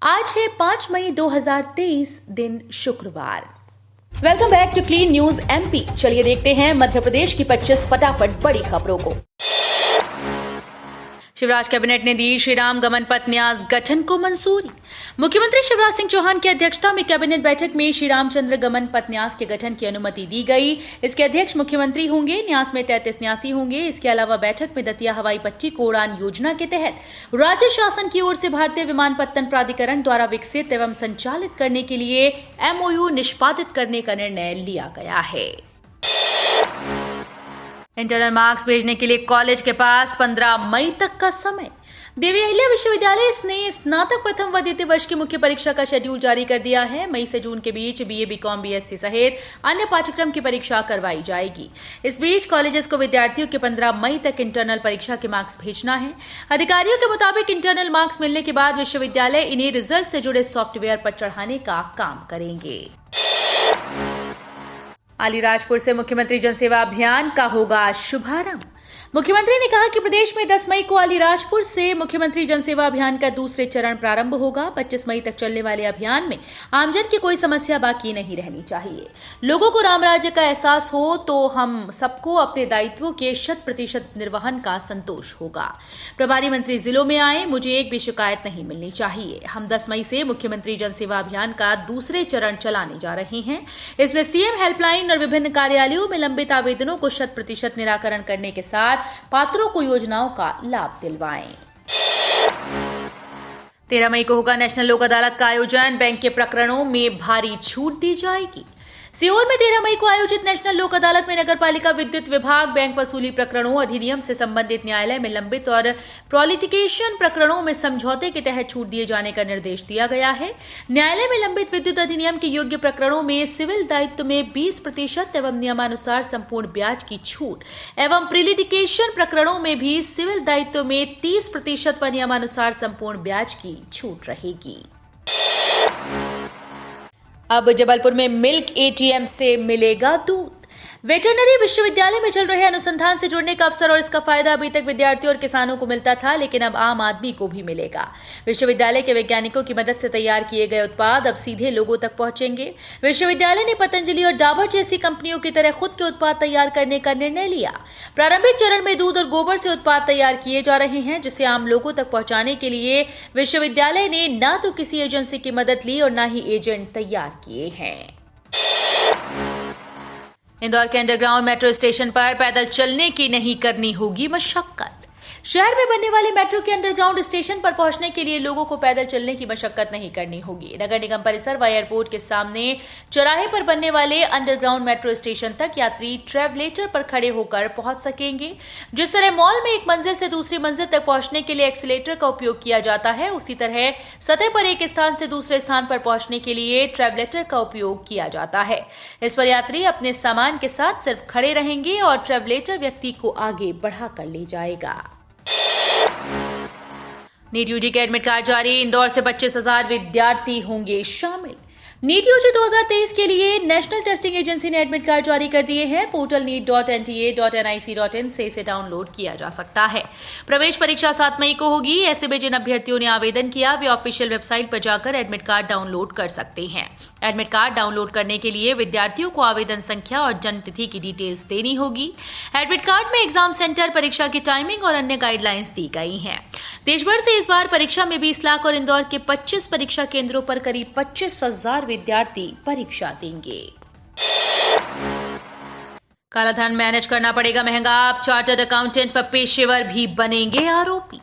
आज है 5 मई 2023 दिन शुक्रवार। Welcome back to clean news MP. चलिए देखते हैं मध्य प्रदेश की 25 फटाफट बड़ी खबरों को। शिवराज कैबिनेट ने दी श्रीराम गमन पथ न्यास गठन को मंजूरी। मुख्यमंत्री शिवराज सिंह चौहान की अध्यक्षता में कैबिनेट बैठक में श्री रामचंद्र गमन पथ न्यास के गठन की अनुमति दी गई। इसके अध्यक्ष मुख्यमंत्री होंगे। न्यास में 33 न्यासी होंगे। इसके अलावा बैठक में दतिया हवाई पट्टी को उड़ान योजना के तहत राज्य शासन की ओर से भारतीय विमानपत्तन प्राधिकरण द्वारा विकसित एवं संचालित करने के लिए एमओयू निष्पादित करने का निर्णय लिया गया है। इंटरनल मार्क्स भेजने के लिए कॉलेज के पास 15 मई तक का समय। देवी अहिल्या विश्वविद्यालय ने स्नातक प्रथम व द्वितीय वर्ष की मुख्य परीक्षा का शेड्यूल जारी कर दिया है। मई से जून के बीच बीए, बीकॉम, बीएससी सहित अन्य पाठ्यक्रम की परीक्षा करवाई जाएगी। इस बीच कॉलेजेस को विद्यार्थियों के 15 मई तक इंटरनल परीक्षा के मार्क्स भेजना है। अधिकारियों के मुताबिक इंटरनल मार्क्स मिलने के बाद विश्वविद्यालय इन्हें रिजल्ट से जुड़े सॉफ्टवेयर पर चढ़ाने का काम करेंगे। अलीराजपुर से मुख्यमंत्री जनसेवा अभियान का होगा शुभारंभ। मुख्यमंत्री ने कहा कि प्रदेश में 10 मई को अलीराजपुर से मुख्यमंत्री जनसेवा अभियान का दूसरे चरण प्रारंभ होगा। 25 मई तक चलने वाले अभियान में आमजन की कोई समस्या बाकी नहीं रहनी चाहिए। लोगों को राम राज्य का एहसास हो तो हम सबको अपने दायित्वों के 100% निर्वहन का संतोष होगा। प्रभारी मंत्री जिलों में आए, मुझे एक भी शिकायत नहीं मिलनी चाहिए। हम 10 मई से मुख्यमंत्री जनसेवा अभियान का दूसरे चरण चलाने जा रहे हैं। इसमें सीएम हेल्पलाइन और विभिन्न कार्यालयों में लंबित आवेदनों को 100% निराकरण करने के साथ पात्रों को योजनाओं का लाभ दिलवाएं। 13 मई को होगा नेशनल लोक अदालत का आयोजन। बैंक के प्रकरणों में भारी छूट दी जाएगी। सीहोर में 13 मई को आयोजित नेशनल लोक अदालत में नगरपालिका विद्युत विभाग, बैंक वसूली प्रकरणों, अधिनियम से संबंधित न्यायालय में लंबित और प्रोलिटिकेशन प्रकरणों में समझौते के तहत छूट दिए जाने का निर्देश दिया गया है। न्यायालय में लंबित विद्युत अधिनियम के योग्य प्रकरणों में सिविल दायित्व में 20% एवं नियमानुसार संपूर्ण ब्याज की छूट एवं प्रोलिटिकेशन प्रकरणों में भी सिविल दायित्व में 30% व नियमानुसार संपूर्ण ब्याज की छूट रहेगी। अब जबलपुर में मिल्क एटीएम से मिलेगा दूध। वेटरनरी विश्वविद्यालय में चल रहे अनुसंधान से जुड़ने का अवसर और इसका फायदा अभी तक विद्यार्थियों और किसानों को मिलता था, लेकिन अब आम आदमी को भी मिलेगा। विश्वविद्यालय के वैज्ञानिकों की मदद से तैयार किए गए उत्पाद अब सीधे लोगों तक पहुंचेंगे। विश्वविद्यालय ने पतंजलि और डाबर जैसी कंपनियों की तरह खुद के उत्पाद तैयार करने का निर्णय लिया। प्रारंभिक चरण में दूध और गोबर से उत्पाद तैयार किए जा रहे हैं, जिसे आम लोगों तक पहुंचाने के लिए विश्वविद्यालय ने न तो किसी एजेंसी की मदद ली और न ही एजेंट तैयार किए हैं। इंदौर के अंडरग्राउंड मेट्रो स्टेशन पर पैदल चलने की नहीं करनी होगी मशक्कत। शहर में बनने वाले मेट्रो के अंडरग्राउंड स्टेशन पर पहुंचने के लिए लोगों को पैदल चलने की मशक्कत नहीं करनी होगी। नगर निगम परिसर व एयरपोर्ट के सामने चौराहे पर बनने वाले अंडरग्राउंड मेट्रो स्टेशन तक यात्री ट्रेवलेटर पर खड़े होकर पहुंच सकेंगे। जिस तरह मॉल में एक मंजिल से दूसरी मंजिल तक पहुंचने के लिए एक्सीलेटर का उपयोग किया जाता है, उसी तरह सतह पर एक स्थान से दूसरे स्थान पर पहुंचने के लिए ट्रेवलेटर का उपयोग किया जाता है। इस पर यात्री अपने सामान के साथ सिर्फ खड़े रहेंगे और ट्रेवलेटर व्यक्ति को आगे बढ़ाकर ले जाएगा। नीट यूजी के एडमिट कार्ड जारी। इंदौर से 25,000 विद्यार्थी होंगे शामिल। नीट यूजी 2023 के लिए नेशनल टेस्टिंग एजेंसी ने एडमिट कार्ड जारी कर दिए हैं। पोर्टल neet.nta.nic.in से इसे डाउनलोड किया जा सकता है। प्रवेश परीक्षा 7 मई को होगी। ऐसे में जिन अभ्यर्थियों ने आवेदन किया वे ऑफिशियल वेबसाइट पर जाकर एडमिट कार्ड डाउनलोड कर सकते हैं। एडमिट कार्ड डाउनलोड करने के लिए विद्यार्थियों को आवेदन संख्या और जन्म तिथि की डिटेल्स देनी होगी। एडमिट कार्ड में एग्जाम सेंटर, परीक्षा की टाइमिंग और अन्य गाइडलाइंस दी गई हैं। देश भर से इस बार परीक्षा में 20 लाख और इंदौर के 25 परीक्षा केंद्रों पर करीब 25,000 विद्यार्थी परीक्षा देंगे। कालाधन मैनेज करना पड़ेगा महंगा। अब चार्टर्ड अकाउंटेंट व पेशेवर भी बनेंगे आरोपी।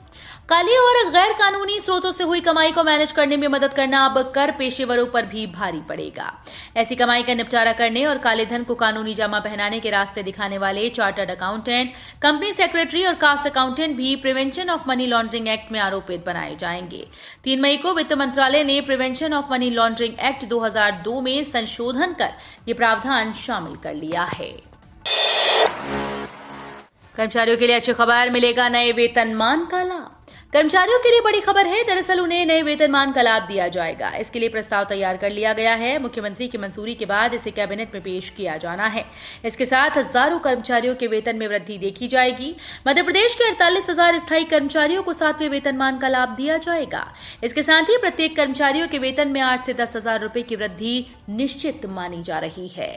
काली और गैर कानूनी स्रोतों से हुई कमाई को मैनेज करने में मदद करना अब कर पेशेवरों पर भी भारी पड़ेगा। ऐसी कमाई का निपटारा करने और काले धन को कानूनी जामा पहनाने के रास्ते दिखाने वाले चार्टर्ड अकाउंटेंट, कंपनी सेक्रेटरी और कास्ट अकाउंटेंट भी prevention of money laundering act में आरोपित बनाए जाएंगे। 3 मई को वित्त मंत्रालय ने prevention of money laundering act 2002 में संशोधन कर ये प्रावधान शामिल कर लिया है। कर्मचारियों के लिए अच्छी खबर, मिलेगा नए वेतनमान का लाभ। कर्मचारियों के लिए बड़ी खबर है। दरअसल उन्हें नए वेतनमान का लाभ दिया जाएगा। इसके लिए प्रस्ताव तैयार कर लिया गया है। मुख्यमंत्री की मंजूरी के बाद इसे कैबिनेट में पेश किया जाना है। इसके साथ हजारों कर्मचारियों के वेतन में वृद्धि देखी जाएगी। मध्य प्रदेश के 48,000 स्थायी कर्मचारियों को 7वें वेतनमान का लाभ दिया जाएगा। इसके साथ ही प्रत्येक कर्मचारियों के वेतन में 8 से 10,000 रुपए की वृद्धि निश्चित मानी जा रही है।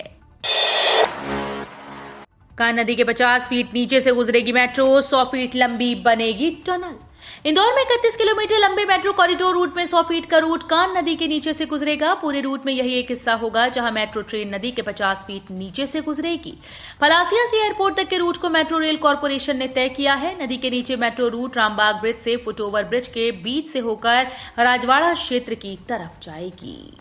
कान्ह नदी के 50 फीट नीचे से गुजरेगी मेट्रो, 100 फीट लंबी बनेगी टनल। इंदौर में 31 किलोमीटर लंबे मेट्रो कॉरिडोर रूट में 100 फीट का रूट कान्ह नदी के नीचे से गुजरेगा। पूरे रूट में यही एक हिस्सा होगा जहां मेट्रो ट्रेन नदी के 50 फीट नीचे से गुजरेगी। पलासिया से एयरपोर्ट तक के रूट को मेट्रो रेल कॉर्पोरेशन ने तय किया है। नदी के नीचे मेट्रो रूट रामबाग ब्रिज से फुटओवर ब्रिज के बीच से होकर राजवाड़ा क्षेत्र की तरफ जाएगी।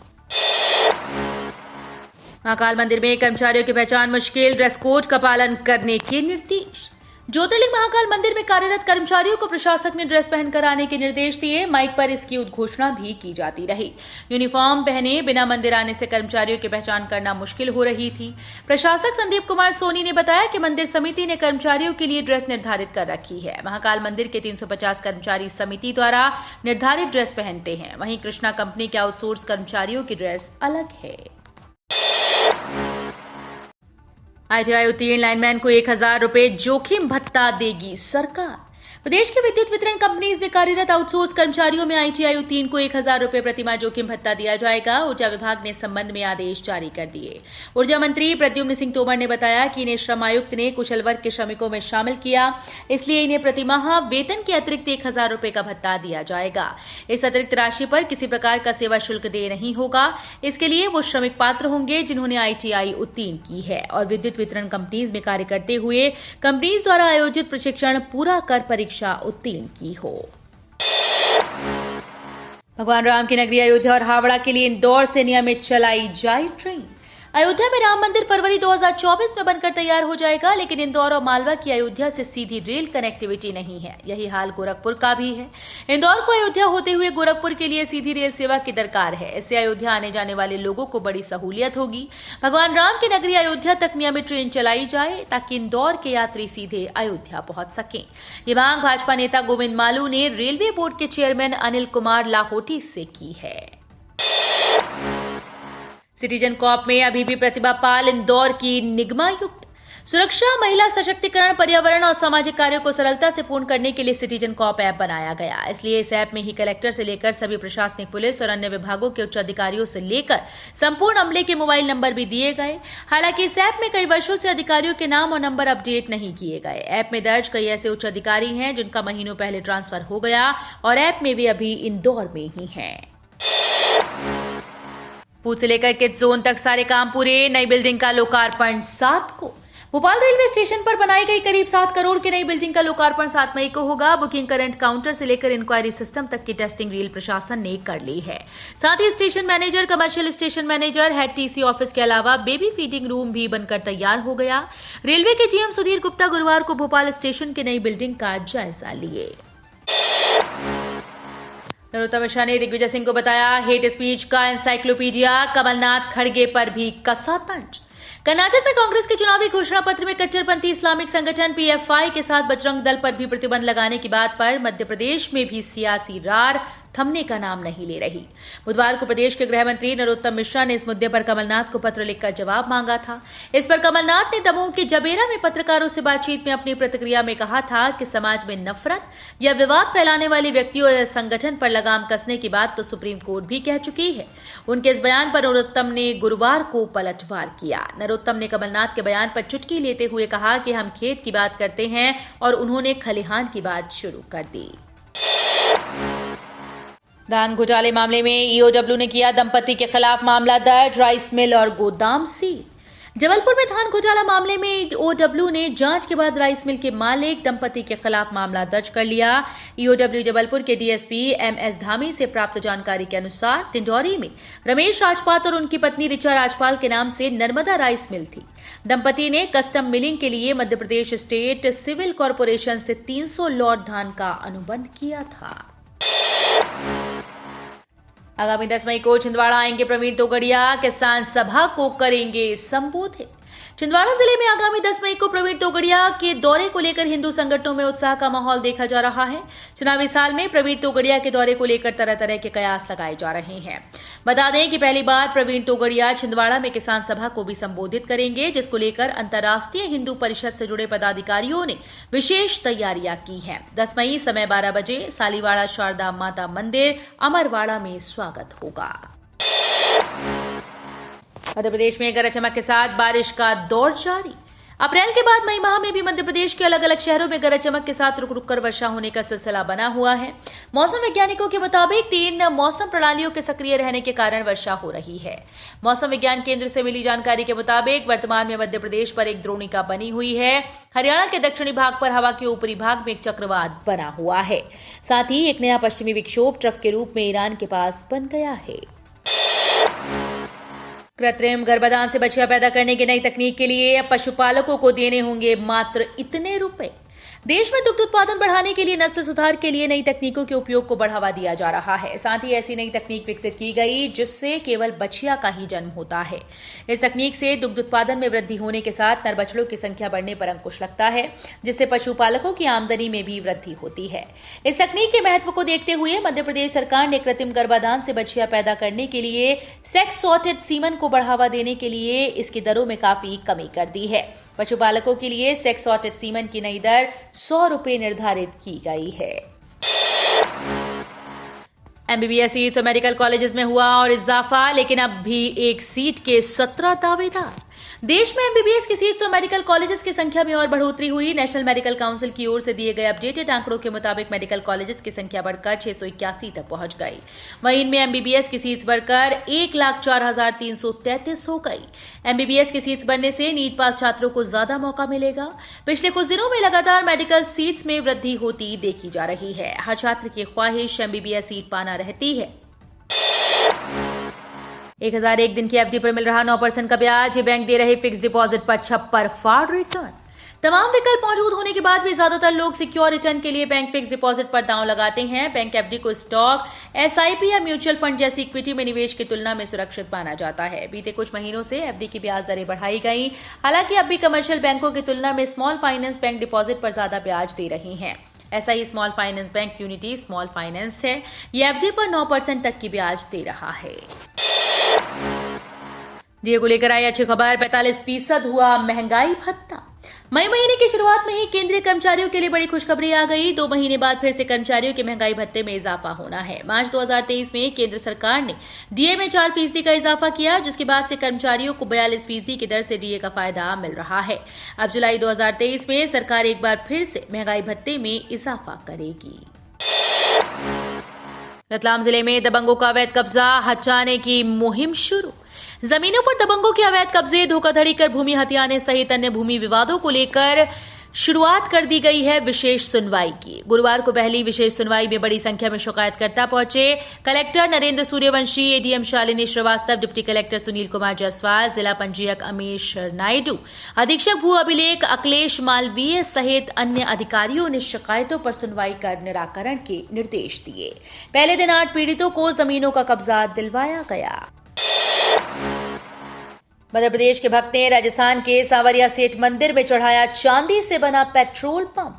महाकाल मंदिर में कर्मचारियों की पहचान मुश्किल, ड्रेस कोड का पालन करने के निर्देश। ज्योतिर्लिंग महाकाल मंदिर में कार्यरत कर्मचारियों को प्रशासक ने ड्रेस पहनकर आने के निर्देश दिए। माइक पर इसकी उद्घोषणा भी की जाती रही। यूनिफॉर्म पहने बिना मंदिर आने से कर्मचारियों की पहचान करना मुश्किल हो रही थी। प्रशासक संदीप कुमार सोनी ने बताया कि मंदिर समिति ने कर्मचारियों के लिए ड्रेस निर्धारित कर रखी है। महाकाल मंदिर के 350 कर्मचारी समिति द्वारा निर्धारित ड्रेस पहनते हैं। वहीं कृष्णा कंपनी के आउटसोर्स कर्मचारियों की ड्रेस अलग है। ITI उत्तीर्ण लाइनमैन को 1,000 रुपए जोखिम भत्ता देगी सरकार। प्रदेश के विद्युत वितरण कंपनीज में कार्यरत आउटसोर्स कर्मचारियों में ITI उत्तीर्ण को 1,000 रुपए प्रतिमाह जोखिम भत्ता दिया जाएगा। ऊर्जा विभाग ने इस संबंध में आदेश जारी कर दिए। ऊर्जा मंत्री प्रद्युम्न सिंह तोमर ने बताया कि इन्हें श्रम आयुक्त ने कुशल वर्ग के श्रमिकों में शामिल किया, इसलिए इन्हें प्रतिमाह वेतन के अतिरिक्त 1,000 रुपए का भत्ता दिया जाएगा। इस अतिरिक्त राशि पर किसी प्रकार का सेवा शुल्क देय नहीं होगा। इसके लिए वो श्रमिक पात्र होंगे जिन्होंने ITI उत्तीर्ण की है और विद्युत वितरण कंपनीज में कार्य करते हुए कंपनीज द्वारा आयोजित प्रशिक्षण पूरा कर परीक्षा उत्तीर्ण की हो। भगवान राम की नगरी अयोध्या और हावड़ा के लिए इंदौर से नियमित चलाई जाए ट्रेन। अयोध्या में राम मंदिर फरवरी 2024 में बनकर तैयार हो जाएगा, लेकिन इंदौर और मालवा की अयोध्या से सीधी रेल कनेक्टिविटी नहीं है। यही हाल गोरखपुर का भी है। इंदौर को अयोध्या होते हुए गोरखपुर के लिए सीधी रेल सेवा की दरकार है। इससे अयोध्या आने जाने वाले लोगों को बड़ी सहूलियत होगी। भगवान राम की नगरी अयोध्या तक नियमित ट्रेन चलाई जाए ताकि इंदौर के यात्री सीधे अयोध्या पहुंच सकें। ये मांग भाजपा नेता गोविंद मालू ने रेलवे बोर्ड के चेयरमैन अनिल कुमार लाहोटी से की है। सिटीजन कॉप में अभी भी प्रतिभा पाल इंदौर की निगमायुक्त। सुरक्षा, महिला सशक्तिकरण, पर्यावरण और सामाजिक कार्यों को सरलता से पूर्ण करने के लिए सिटीजन कॉप ऐप बनाया गया। इसलिए इस ऐप में ही कलेक्टर से लेकर सभी प्रशासनिक, पुलिस और अन्य विभागों के उच्च अधिकारियों से लेकर संपूर्ण अमले के मोबाइल नंबर भी दिए गए। हालांकि इस ऐप में कई वर्षों से अधिकारियों के नाम और नंबर अपडेट नहीं किए गए। ऐप में दर्ज कई ऐसे उच्च अधिकारी हैं जिनका महीनों पहले ट्रांसफर हो गया और ऐप में वे अभी इंदौर में ही हैं। पूछ से लेकर किड्स जोन तक सारे काम पूरे। नई बिल्डिंग का लोकार्पण 7 को। भोपाल रेलवे स्टेशन पर बनाई गई करीब 7 करोड़ की नई बिल्डिंग का लोकार्पण 7 मई को होगा। बुकिंग, करंट काउंटर से लेकर इंक्वायरी सिस्टम तक की टेस्टिंग रेल प्रशासन ने कर ली है। साथ ही station manager, commercial station manager, head TC office के अलावा बेबी फीडिंग रूम भी बनकर तैयार हो गया। रेलवे के GM सुधीर गुप्ता गुरुवार को भोपाल स्टेशन की नई बिल्डिंग का जायजा लिए। नरोत्तम मिश्रा ने दिग्विजय सिंह को बताया हेट स्पीच का एनसाइक्लोपीडिया। कमलनाथ खड़गे पर भी कसा तंज। कर्नाटक में कांग्रेस के चुनावी घोषणा पत्र में कट्टरपंथी इस्लामिक संगठन PFI के साथ बजरंग दल पर भी प्रतिबंध लगाने की बात पर मध्य प्रदेश में भी सियासी रार थमने का नाम नहीं ले रही। बुधवार को प्रदेश के गृह मंत्री नरोत्तम मिश्रा ने इस मुद्दे पर कमलनाथ को पत्र लिखकर जवाब मांगा था। इस पर कमलनाथ ने दमोह के जबेरा में पत्रकारों से बातचीत में अपनी प्रतिक्रिया में कहा था कि समाज में नफरत या विवाद फैलाने वाले व्यक्तियों या संगठन पर लगाम कसने की बात तो सुप्रीम कोर्ट भी कह चुकी है। उनके इस बयान पर नरोत्तम ने गुरुवार को पलटवार किया। नरोत्तम ने कमलनाथ के बयान पर चुटकी लेते हुए कहा कि हम खेत की बात करते हैं और उन्होंने खलिहान की बात शुरू कर दी। धान घोटाले मामले में EOW ने किया दंपति के खिलाफ मामला दर्ज। राइस मिल और गोदाम सील। जबलपुर में धान घोटाला मामले में EOW ने जांच के बाद राइस मिल के मालिक दंपति के खिलाफ मामला दर्ज कर लिया। EOW जबलपुर के DSP MS धामी से प्राप्त जानकारी के अनुसार डिंडौरी में रमेश राजपाल और उनकी पत्नी ऋचा राजपाल के नाम से नर्मदा राइस मिल थी। दंपति ने कस्टम मिलिंग के लिए Madhya Pradesh state civil corporation से 300 लॉट धान का अनुबंध किया था। आगामी 10 मई को छिंदवाड़ा आएंगे प्रवीण तोगड़िया, किसान सभा को करेंगे संबोधित। छिंदवाड़ा जिले में आगामी 10 मई को प्रवीण तोगड़िया के दौरे को लेकर हिंदू संगठनों में उत्साह का माहौल देखा जा रहा है। चुनावी साल में प्रवीण तोगड़िया के दौरे को लेकर तरह तरह के कयास लगाए जा रहे हैं। बता दें कि पहली बार प्रवीण तोगड़िया छिंदवाड़ा में किसान सभा को भी संबोधित करेंगे, जिसको लेकर अंतर्राष्ट्रीय हिंदू परिषद से जुड़े पदाधिकारियों ने विशेष तैयारियां की हैं। 10 मई समय 12 बजे सालीवाड़ा शारदा माता मंदिर अमरवाड़ा में स्वागत होगा। मध्य प्रदेश में गरज चमक के साथ बारिश का दौर जारी। अप्रैल के बाद मई माह में भी मध्य प्रदेश के अलग अलग शहरों में गरज चमक के साथ रुक रुक कर वर्षा होने का सिलसिला बना हुआ है। मौसम वैज्ञानिकों के मुताबिक 3 मौसम प्रणालियों के सक्रिय रहने के कारण वर्षा हो रही है। मौसम विज्ञान केंद्र से मिली जानकारी के मुताबिक वर्तमान में मध्य प्रदेश पर एक द्रोणिका बनी हुई है। हरियाणा के दक्षिणी भाग पर हवा के ऊपरी भाग में एक चक्रवात बना हुआ है। साथ ही एक नया पश्चिमी विक्षोभ ट्रफ के रूप में ईरान के पास बन गया है। कृत्रिम गर्भाधान से बच्चियां पैदा करने की नई तकनीक के लिए अब पशुपालकों को देने होंगे मात्र इतने रुपए। देश में दुग्ध उत्पादन बढ़ाने के लिए नस्ल सुधार के लिए नई तकनीकों के उपयोग को बढ़ावा दिया जा रहा है। साथ ही ऐसी नई तकनीक विकसित की गई जिससे केवल बछिया का ही जन्म होता है। इस तकनीक से दुग्ध उत्पादन में वृद्धि होने के साथ नर बछड़ों की संख्या बढ़ने पर अंकुश लगता है, जिससे पशुपालकों की आमदनी में भी वृद्धि होती है। इस तकनीक के महत्व को देखते हुए मध्य प्रदेश सरकार ने कृत्रिम गर्भाधान से बछिया पैदा करने के लिए सेक्स सॉर्टेड सीमन को बढ़ावा देने के लिए इसकी दरों में काफी कमी कर दी है। पशुपालकों के लिए सेक्स सॉर्टेड सीमन की नई दर 100 रुपए निर्धारित की गई है। एमबीबीएस सीट्स और मेडिकल कॉलेजेस में हुआ और इजाफा, लेकिन अब भी एक सीट के 17 दावेदार। देश में एमबीबीएस की सीट्स और मेडिकल कॉलेजेस की संख्या में और बढ़ोतरी हुई। नेशनल मेडिकल काउंसिल की ओर से दिए गए अपडेटेड आंकड़ों के मुताबिक मेडिकल कॉलेजेस की संख्या बढ़कर 681 तक पहुंच गई। वहीं इनमें एमबीबीएस की सीट्स बढ़कर 1,04,333 हो गई। एमबीबीएस की सीट्स बनने से नीट पास छात्रों को ज्यादा मौका मिलेगा। पिछले कुछ दिनों में लगातार मेडिकल सीट्स में वृद्धि होती देखी जा रही है। हर छात्र की ख्वाहिश एमबीबीएस सीट पाना रहती है। 1001 दिन की एफडी पर मिल रहा 9% का ब्याज। ये बैंक दे रहे फिक्स डिपॉजिट पर 56% रिटर्न। तमाम विकल्प मौजूद होने के बाद भी ज्यादातर लोग सिक्योर रिटर्न के लिए बैंक फिक्स डिपॉजिट पर दांव लगाते हैं। बैंक एफडी को स्टॉक, एसआईपी या म्यूचुअल फंड जैसी इक्विटी में निवेश की तुलना में सुरक्षित माना जाता है। बीते कुछ महीनों से एफडी की ब्याज दरें बढ़ाई गई। हालांकि अब भी कमर्शियल बैंकों की तुलना में स्मॉल फाइनेंस बैंक डिपॉजिट पर ज्यादा ब्याज दे रही हैं। ऐसा ही small finance bank unity small finance है। ये एफडी पर 9% तक की ब्याज दे रहा है। डीए को लेकर आई अच्छी खबर, 45% हुआ महंगाई भत्ता। मई महीने की शुरुआत में ही केंद्रीय कर्मचारियों के लिए बड़ी खुशखबरी आ गई। 2 महीने बाद फिर से कर्मचारियों के महंगाई भत्ते में इजाफा होना है। मार्च 2023 में केंद्र सरकार ने डीए में 4% का इजाफा किया, जिसके बाद से कर्मचारियों को 42% की दर से डीए का फायदा मिल रहा है। अब जुलाई 2023 में सरकार एक बार फिर से महंगाई भत्ते में इजाफा करेगी। रतलाम जिले में दबंगों का अवैध कब्जा हटाने की मुहिम शुरू। जमीनों पर दबंगों के अवैध कब्जे, धोखाधड़ी कर भूमि हथियाने सहित अन्य भूमि विवादों को लेकर शुरुआत कर दी गई है विशेष सुनवाई की। गुरुवार को पहली विशेष सुनवाई में बड़ी संख्या में शिकायतकर्ता पहुंचे। Collector Narendra Suryavanshi, ADM Shalini Shrivastava, deputy collector Sunil Kumar Jaiswal, जिला पंजीयक अमीश नायडू, अधीक्षक भू अभिलेख अखिलेश मालवीय सहित अन्य अधिकारियों ने शिकायतों पर सुनवाई कर निराकरण के निर्देश दिए। पहले दिन 8 पीड़ितों को जमीनों का कब्जा दिलवाया गया। मध्य प्रदेश के भक्त ने राजस्थान के सांवरिया सेठ मंदिर में चढ़ाया चांदी से बना पेट्रोल पंप।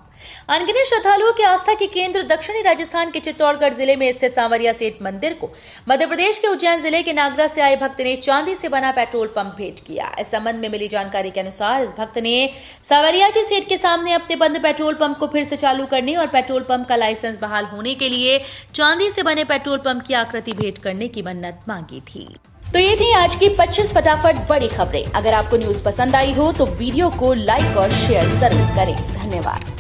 अनगिनत श्रद्धालुओं की आस्था के केंद्र दक्षिणी राजस्थान के चित्तौड़गढ़ जिले में स्थित सांवरिया सेठ मंदिर को मध्य प्रदेश के उज्जैन जिले के नागदा से आए भक्त ने चांदी से बना पेट्रोल पंप भेंट किया। इस संबंध में मिली जानकारी के अनुसार इस भक्त ने सांवरिया जी सेठ के सामने अपने बंद पेट्रोल पंप को फिर से चालू करने और पेट्रोल पंप का लाइसेंस बहाल होने के लिए चांदी से बने पेट्रोल पंप की आकृति भेंट करने की मन्नत मांगी थी। तो ये थी आज की 25 फटाफट बड़ी खबरें। अगर आपको न्यूज पसंद आई हो तो वीडियो को लाइक और शेयर जरूर करें। धन्यवाद।